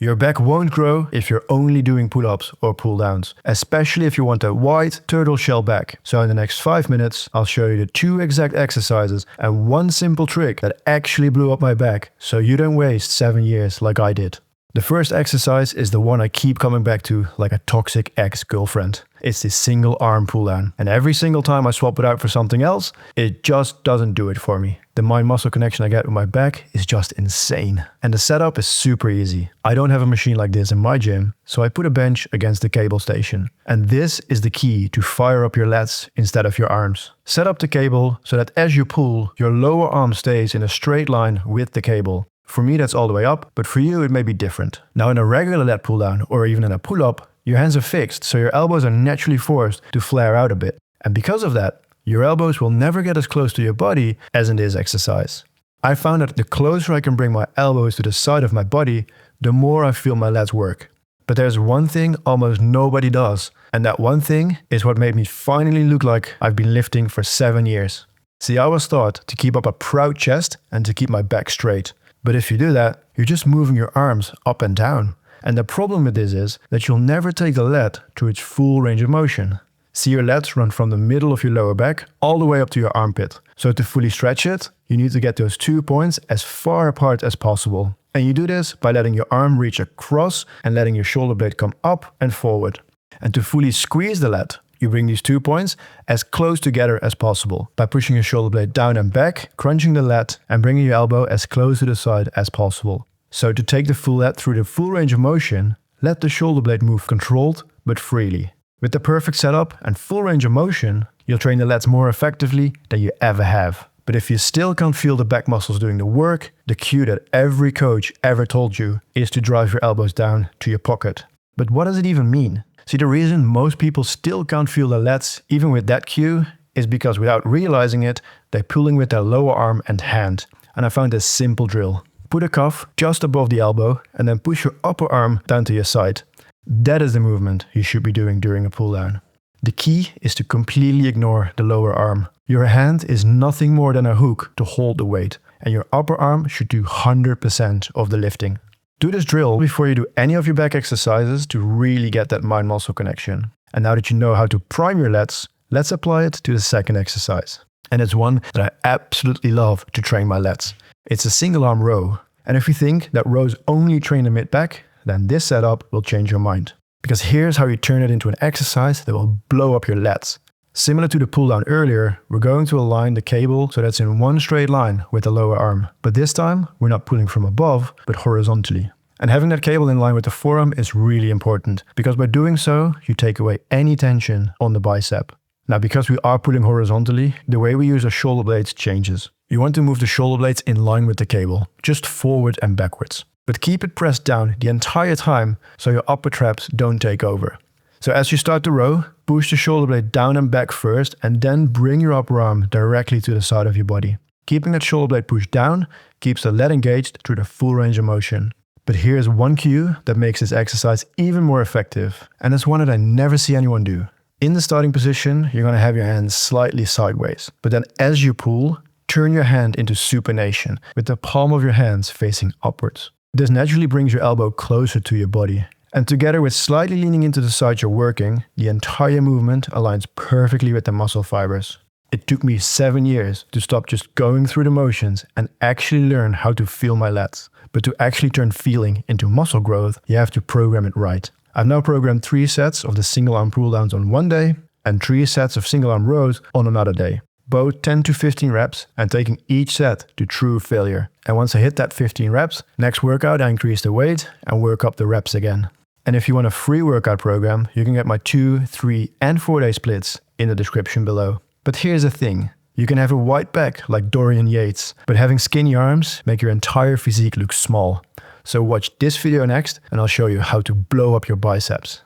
Your back won't grow if you're only doing pull-ups or pull-downs, especially if you want a wide turtle shell back. So in the next 5 minutes, I'll show you the 2 exact exercises and 1 simple trick that actually blew up my back, so you don't waste 7 years like I did. The first exercise is the one I keep coming back to like a toxic ex-girlfriend. It's the single arm pull down. And every single time I swap it out for something else, it just doesn't do it for me. The mind-muscle connection I get with my back is just insane. And the setup is super easy. I don't have a machine like this in my gym, so I put a bench against the cable station. And this is the key to fire up your lats instead of your arms. Set up the cable so that as you pull, your lower arm stays in a straight line with the cable. For me, that's all the way up, but for you, it may be different. Now, in a regular lat pull down or even in a pull up, your hands are fixed, so your elbows are naturally forced to flare out a bit. And because of that, your elbows will never get as close to your body as in this exercise. I found that the closer I can bring my elbows to the side of my body, the more I feel my lats work. But there's one thing almost nobody does, and that one thing is what made me finally look like I've been lifting for 7 years. See, I was taught to keep up a proud chest and to keep my back straight. But if you do that, you're just moving your arms up and down. And the problem with this is that you'll never take the lat to its full range of motion. See, your lats run from the middle of your lower back all the way up to your armpit. So to fully stretch it, you need to get those 2 points as far apart as possible. And you do this by letting your arm reach across and letting your shoulder blade come up and forward. And to fully squeeze the lat, you bring these 2 points as close together as possible by pushing your shoulder blade down and back, crunching the lat, and bringing your elbow as close to the side as possible. So to take the full lat through the full range of motion, let the shoulder blade move controlled but freely. With the perfect setup and full range of motion, you'll train the lats more effectively than you ever have. But if you still can't feel the back muscles doing the work, the cue that every coach ever told you is to drive your elbows down to your pocket. But what does it even mean? See, the reason most people still can't feel the lats, even with that cue, is because without realizing it, they're pulling with their lower arm and hand. And I found this simple drill. Put a cuff just above the elbow and then push your upper arm down to your side. That is the movement you should be doing during a pull down. The key is to completely ignore the lower arm. Your hand is nothing more than a hook to hold the weight, and your upper arm should do 100% of the lifting. Do this drill before you do any of your back exercises to really get that mind-muscle connection. And now that you know how to prime your lats, let's apply it to the second exercise. And it's one that I absolutely love to train my lats. It's a single arm row. And if you think that rows only train the mid-back, then this setup will change your mind. Because here's how you turn it into an exercise that will blow up your lats. Similar to the pull down earlier, we're going to align the cable so that's in one straight line with the lower arm. But this time, we're not pulling from above, but horizontally. And having that cable in line with the forearm is really important, because by doing so, you take away any tension on the bicep. Now, because we are pulling horizontally, the way we use our shoulder blades changes. You want to move the shoulder blades in line with the cable, just forward and backwards. But keep it pressed down the entire time so your upper traps don't take over. So as you start the row, push the shoulder blade down and back first, and then bring your upper arm directly to the side of your body. Keeping that shoulder blade pushed down keeps the lat engaged through the full range of motion. But here's one cue that makes this exercise even more effective, and it's one that I never see anyone do. In the starting position, you're going to have your hands slightly sideways, but then as you pull, turn your hand into supination with the palm of your hands facing upwards. This naturally brings your elbow closer to your body. And together with slightly leaning into the side you're working, the entire movement aligns perfectly with the muscle fibers. It took me 7 years to stop just going through the motions and actually learn how to feel my lats. But to actually turn feeling into muscle growth, you have to program it right. I've now programmed 3 sets of the single arm pull downs on one day and 3 sets of single arm rows on another day. Both 10 to 15 reps and taking each set to true failure. And once I hit that 15 reps, next workout I increase the weight and work up the reps again. And if you want a free workout program, you can get my 2, 3 and 4 day splits in the description below. But here's the thing, you can have a wide back like Dorian Yates, but having skinny arms make your entire physique look small. So watch this video next and I'll show you how to blow up your biceps.